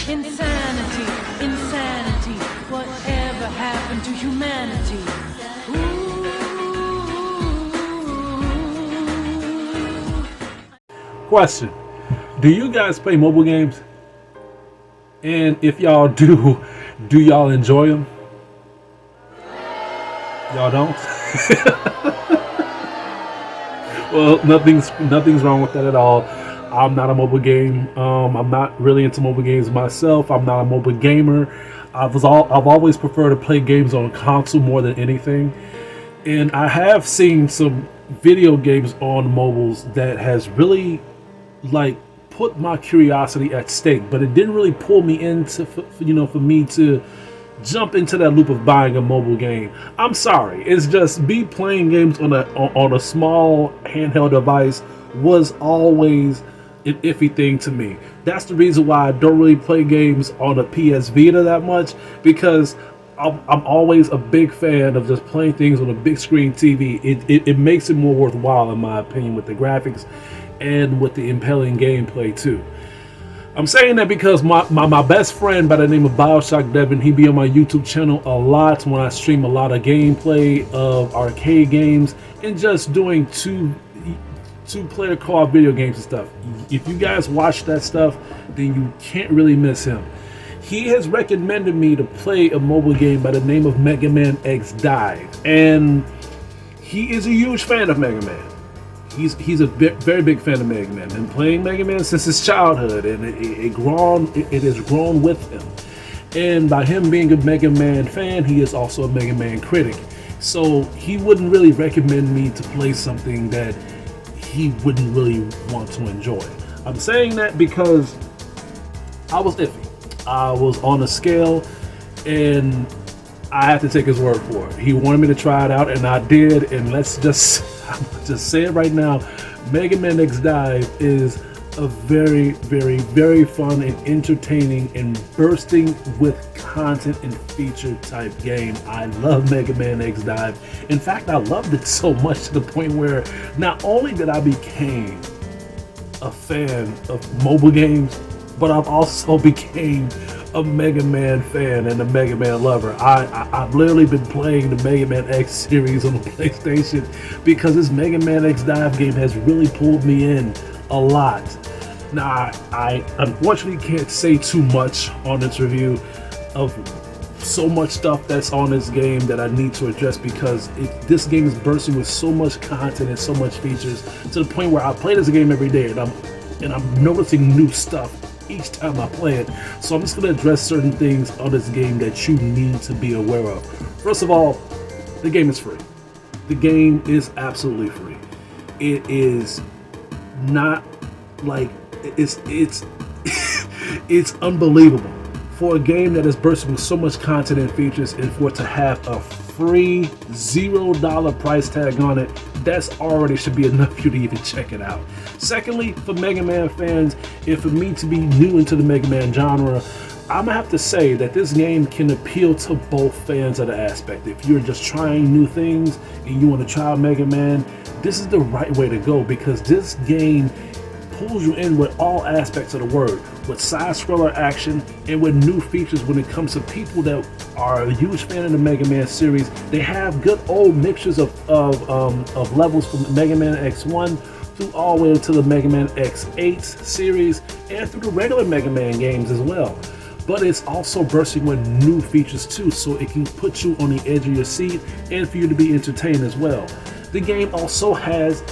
Insanity, insanity, whatever happened to humanity? Question: do you guys play mobile games? And if y'all do y'all enjoy them? Y'all don't? Well, nothing's wrong with that at all. I'm not a mobile game. I'm not really into mobile games myself. I'm not a mobile gamer. I've always preferred to play games on console more than anything. And I have seen some video games on mobiles that has really like put my curiosity at stake, but it didn't really pull me into for me to jump into that loop of buying a mobile game. I'm sorry, it's just me playing games on a small handheld device was always an iffy thing to me. That's the reason why I don't really play games on a PS Vita that much, because I'm always a big fan of just playing things on a big screen TV. It makes it more worthwhile, in my opinion, with the graphics and with the impelling gameplay too. I'm saying that because my best friend by the name of Bioshock Devin, he be on my YouTube channel a lot when I stream a lot of gameplay of arcade games and just doing two-player co-op video games and stuff. If you guys watch that stuff, then you can't really miss him. He has recommended me to play a mobile game by the name of Mega Man X Dive, and he is a huge fan of Mega Man. He's a very big fan of Mega Man, and playing Mega Man since his childhood, and it has grown with him. And by him being a Mega Man fan, he is also a Mega Man critic. So he wouldn't really recommend me to play something that he wouldn't really want to enjoy. I'm saying that because I was iffy. I was on a scale, and I had to take his word for it. He wanted me to try it out, and I did. And I'm just say it right now, Mega Man X Dive is a very, very, very fun and entertaining and bursting with content and feature type game. I love Mega Man X Dive. In fact, I loved it so much to the point where not only did I became a fan of mobile games, but I've also became a Mega Man fan and a Mega Man lover. I've literally been playing the Mega Man X series on the PlayStation because this Mega Man X Dive game has really pulled me in a lot. Now, I unfortunately can't say too much on this review of so much stuff that's on this game that I need to address, because this game is bursting with so much content and so much features to the point where I play this game every day, and I'm noticing new stuff each time I play it. So I'm just going to address certain things on this game that you need to be aware of. First of all, the game is free. The game is absolutely free. It is not like it's it's unbelievable for a game that is bursting with so much content and features, and for it to have a free $0 price tag on it. That's already should be enough for you to even check it out. Secondly, for Mega Man fans, and for me to be new into the Mega Man genre, I'm gonna have to say that this game can appeal to both fans of the aspect. If you're just trying new things and you want to try Mega Man, this is the right way to go, because this game pulls you in with all aspects of the word, with side-scroller action and with new features when it comes to people that are a huge fan of the Mega Man series. They have good old mixtures of levels from Mega Man X1 through all the way to the Mega Man X8 series and through the regular Mega Man games as well. But it's also bursting with new features too, so it can put you on the edge of your seat and for you to be entertained as well. The game also has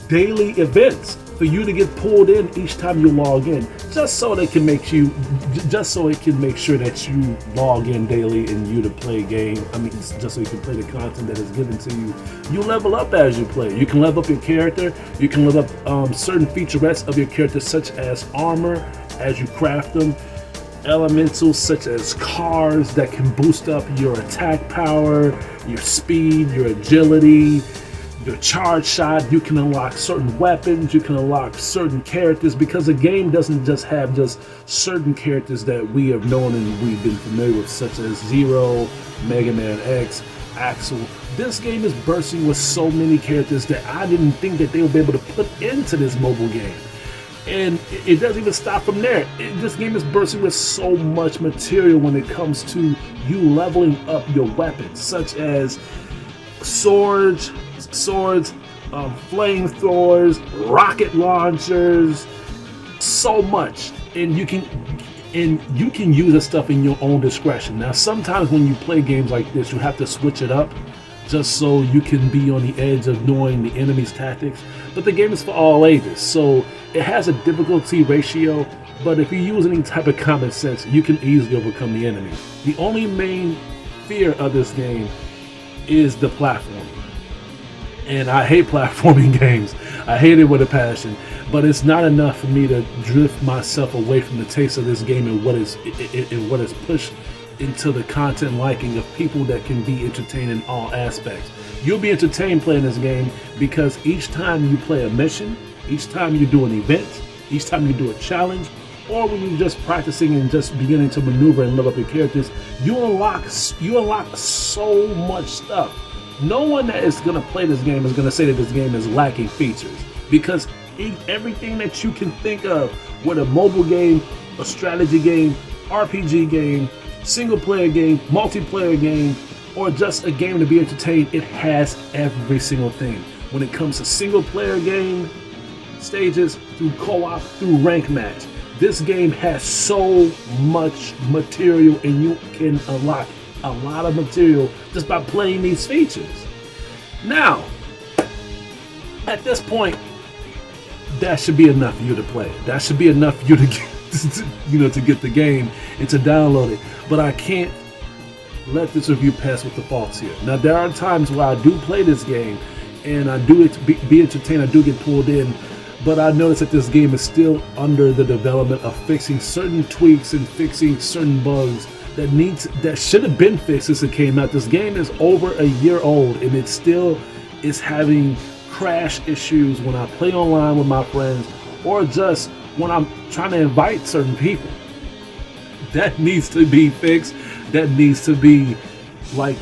daily events for you to get pulled in each time you log in, just so it can make sure that you log in daily and you to play game. Just so you can play the content that is given to you. You level up as you play. You can level up your character. You can level up certain featurettes of your character, such as armor as you craft them, elementals such as cars that can boost up your attack power, your speed, your agility, your charge shot, you can unlock certain weapons, you can unlock certain characters, because the game doesn't just have just certain characters that we have known and we've been familiar with, such as Zero, Mega Man X, Axel. This game is bursting with so many characters that I didn't think that they would be able to put into this mobile game. And it doesn't even stop from there. This game is bursting with so much material when it comes to you leveling up your weapons, such as swords, flamethrowers, rocket launchers, so much. And you can use this stuff in your own discretion. Now, sometimes when you play games like this, you have to switch it up just so you can be on the edge of knowing the enemy's tactics. But the game is for all ages, so it has a difficulty ratio, but if you use any type of common sense, you can easily overcome the enemy. The only main fear of this game is the platforming. And I hate platforming games. I hate it with a passion, but it's not enough for me to drift myself away from the taste of this game and what is pushed into the content liking of people that can be entertained in all aspects. You'll be entertained playing this game because each time you play a mission, each time you do an event, each time you do a challenge, or when you're just practicing and just beginning to maneuver and level up your characters, you unlock so much stuff. No one that is going to play this game is going to say that this game is lacking features, because everything that you can think of with a mobile game, a strategy game, RPG game, single player game, multiplayer game, or just a game to be entertained, it has every single thing. When it comes to single player game stages, through co-op, through rank match, this game has so much material, and you can unlock a lot of material just by playing these features. Now, at this point, that should be enough for you to play it. That should be enough for you to get, to get the game and to download it. But I can't let this review pass with the faults here. Now, there are times where I do play this game and I do be entertained, I do get pulled in, but I notice that this game is still under the development of fixing certain tweaks and fixing certain bugs that should have been fixed since it came out. This game is over a year old and it still is having crash issues when I play online with my friends, or just when I'm trying to invite certain people. That needs to be fixed. That needs to be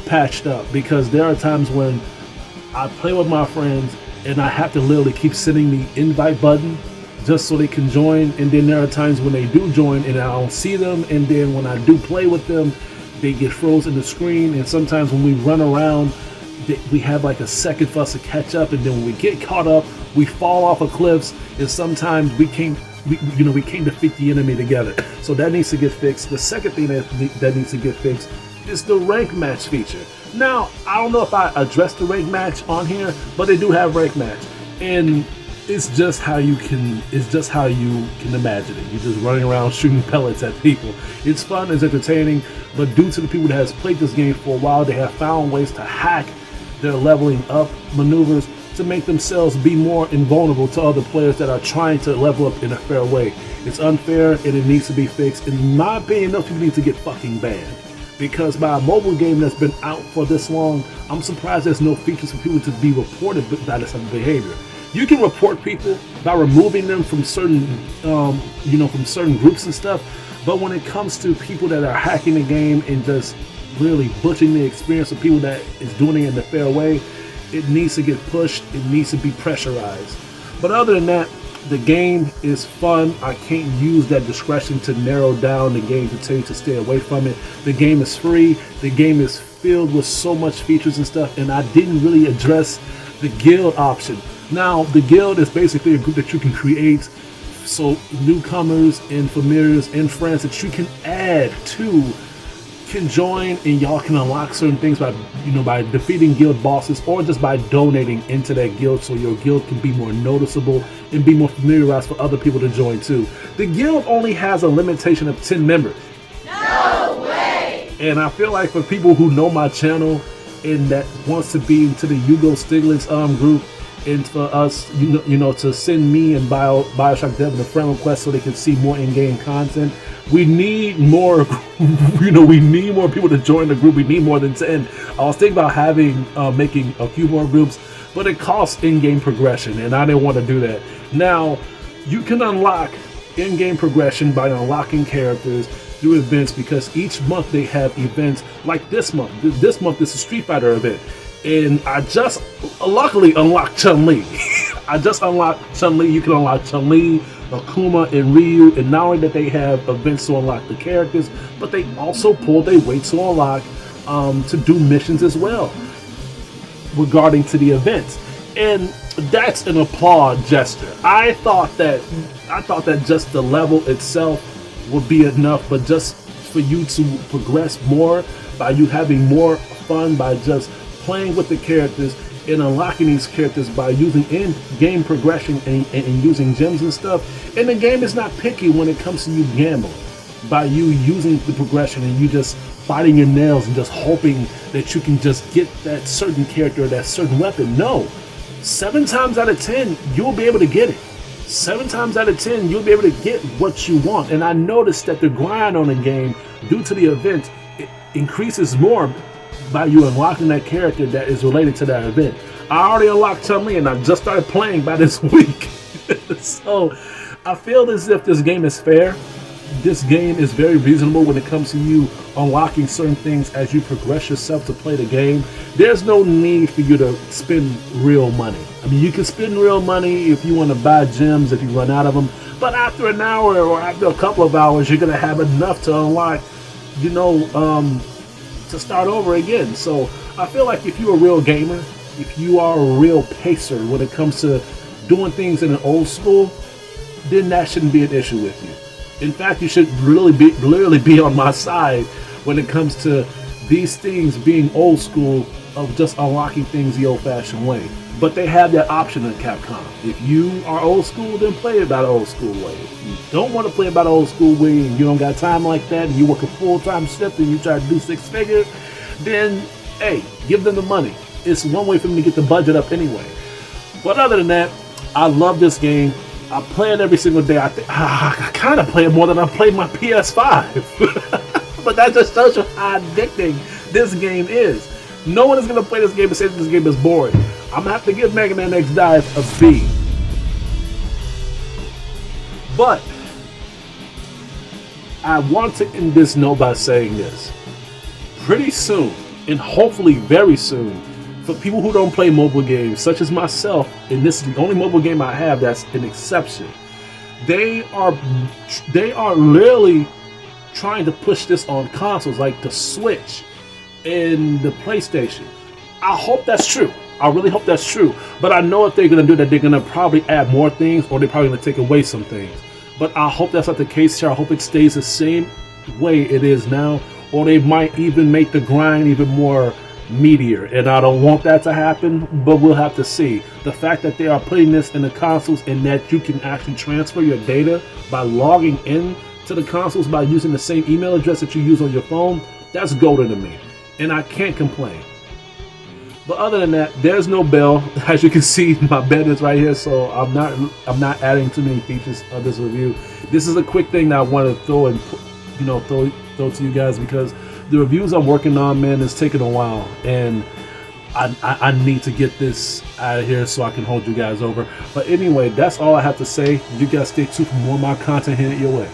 patched up, because there are times when I play with my friends and I have to literally keep sending the invite button just so they can join, and then there are times when they do join and I don't see them, and then when I do play with them, they get frozen in the screen. And sometimes when we run around, we have a second for us to catch up, and then when we get caught up, we fall off of cliffs, and sometimes we can't defeat the enemy together. So that needs to get fixed. The second thing that needs to get fixed is the rank match feature. Now, I don't know if I addressed the rank match on here, but they do have rank match, and it's just how you can imagine it. You're just running around shooting pellets at people. It's fun, it's entertaining, but due to the people that has played this game for a while, they have found ways to hack their leveling up maneuvers to make themselves be more invulnerable to other players that are trying to level up in a fair way. It's unfair and it needs to be fixed. In my opinion, those people need to get fucking banned, because by a mobile game that's been out for this long, I'm surprised there's no features for people to be reported by this type of behavior. You can report people by removing them from certain, from certain groups and stuff. But when it comes to people that are hacking the game and just really butchering the experience of people that is doing it in a fair way, it needs to get pushed. It needs to be pressurized. But other than that, the game is fun. I can't use that discretion to narrow down the game to tell you to stay away from it. The game is free. The game is filled with so much features and stuff, and I didn't really address the guild option. Now, the guild is basically a group that you can create, so newcomers and familiars and friends that you can add to can join, and y'all can unlock certain things by defeating guild bosses, or just by donating into that guild, so your guild can be more noticeable and be more familiarized for other people to join too. The guild only has a limitation of 10 members. No way! And I feel like for people who know my channel and that wants to be into the Hugo Stiglitz group, and for us, to send me and Bioshock Devin a friend request so they can see more in-game content. We need more, we need more people to join the group. We need more than 10. I was thinking about making a few more groups but it costs in-game progression, and I didn't want to do that. Now, you can unlock in-game progression by unlocking characters through events, because each month they have events. Like this month. This month is a Street Fighter event, and I just luckily unlocked Chun-Li. I just unlocked Chun-Li. You can unlock Chun-Li, Akuma, and Ryu, and not only that they have events to unlock the characters, but they also pull their weight to unlock to do missions as well regarding to the events. And that's an applaud gesture. I thought that just the level itself would be enough, but just for you to progress more by you having more fun by just playing with the characters and unlocking these characters by using in-game progression and using gems and stuff. And the game is not picky when it comes to you gambling by you using the progression and you just biting your nails and just hoping that you can just get that certain character or that certain weapon. No, 7 times out of 10 you'll be able to get it. 7 times out of 10 you'll be able to get what you want. And I noticed that the grind on the game, due to the event, it increases more by you unlocking that character that is related to that event. I already unlocked Chun-Li and I just started playing by this week. So I feel as if this game is fair. This game is very reasonable when it comes to you unlocking certain things as you progress yourself to play the game. There's no need for you to spend real money. I mean, you can spend real money if you want to buy gems if you run out of them, but after an hour or after a couple of hours, you're going to have enough to unlock, to start over again. So I feel like if you're a real gamer, if you are a real pacer when it comes to doing things in an old school, then that shouldn't be an issue with you. In fact, you should literally be on my side when it comes to these things being old school, of just unlocking things the old-fashioned way. But they have that option in Capcom. If you are old school, then play it by the old school way. If you don't want to play it by the old school way and you don't got time like that and you work a full-time shift and you try to do 6 figures, then hey, give them the money. It's one way for them to get the budget up anyway. But other than that, I love this game. I play it every single day. I kind of play it more than I play my PS5. But that just shows you how addicting this game is. No one is going to play this game and say that this game is boring. I'm going to have to give Mega Man X Dive a B. But I want to end this note by saying this. Pretty soon, and hopefully very soon, for people who don't play mobile games, such as myself, and this is the only mobile game I have that's an exception, they are literally trying to push this on consoles like the Switch and the PlayStation. I hope that's true. I really hope that's true. But I know if they're going to do that, they're going to probably add more things, or they're probably going to take away some things. But I hope that's not the case here. I hope it stays the same way it is now, or they might even make the grind even more meatier, and I don't want that to happen, but we'll have to see. The fact that they are putting this in the consoles and that you can actually transfer your data by logging in to the consoles by using the same email address that you use on your phone, that's golden to me, and I can't complain. But other than that, there's no bell. As you can see, my bed is right here, so I'm not adding too many features of this review. This is a quick thing that I want to throw and throw to you guys, because the reviews I'm working on, man, is taking a while, and I need to get this out of here so I can hold you guys over. But anyway, that's all I have to say. You guys stay tuned for more of my content here your way.